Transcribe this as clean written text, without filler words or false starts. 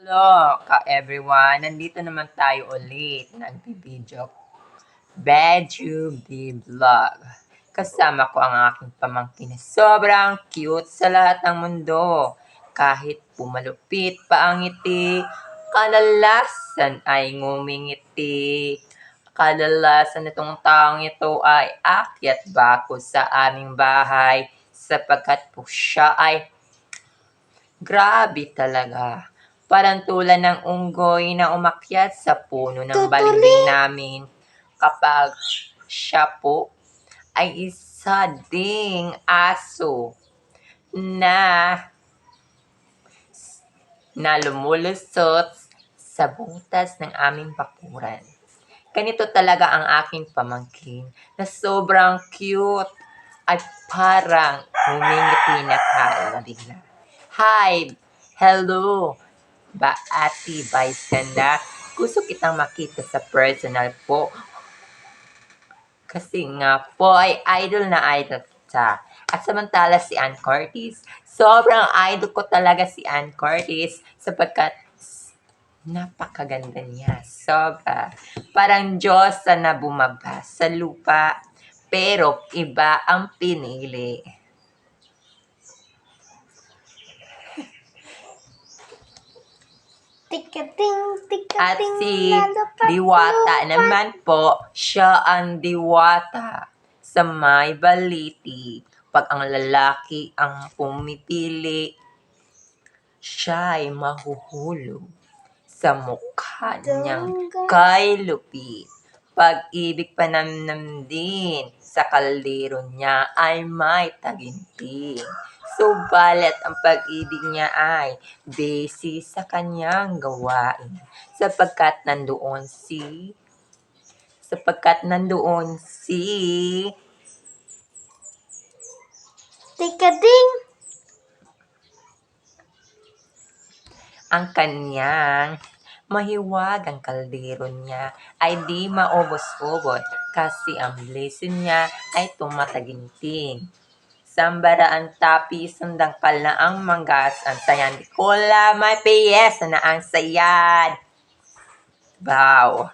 Hello ka-everyone! Nandito naman tayo ulit. Nagbibideo. Bedroom Vlog. Kasama ko ang aking pamangkin na sobrang cute sa lahat ng mundo. Kahit pumalupit pa ang ngiti, kadalasan ay ngumingiti. Kadalasan itong taong ito ay akyat bako sa aming bahay sapagkat po siya ay grabe talaga. Parang tulad ng unggoy na umakyat sa puno ng balimbing namin kapag siya po ay isa ding aso na lumulusot sa butas ng aming bakuran. Ganito talaga ang aking pamangkin na sobrang cute at parang humingiti na tayo bigla. Hi! Hello! Ate Vice ganda. Gusto kitang makita sa personal po. Kasi nga po ay idol na idol kita. At samantala si Ann Curtis, sobrang idol ko talaga si Ann Curtis sapagkat napakaganda niya. Sobra. Parang Diyosa na bumaba sa lupa. Pero iba ang pinili. At si Diwata naman po, siya ang diwata sa may baliti. Pag ang lalaki ang pumipili, siya ay mahuhulog sa mukha niyang kay lupit. Pag-ibig panamnam din sa kaldero niya ay may taginting. Subalit ang pag-ibig niya ay busy sa kanyang gawain sapagkat nandoon si Tikading! ang kanyang mahiwagang kaldero niya ay di maubos-ubos kasi ang blessing niya ay tumataginting. Sambaraan tapis ang dangkal na ang manggas ang sayan. Di ko may piyesa na ang sayad. Wow!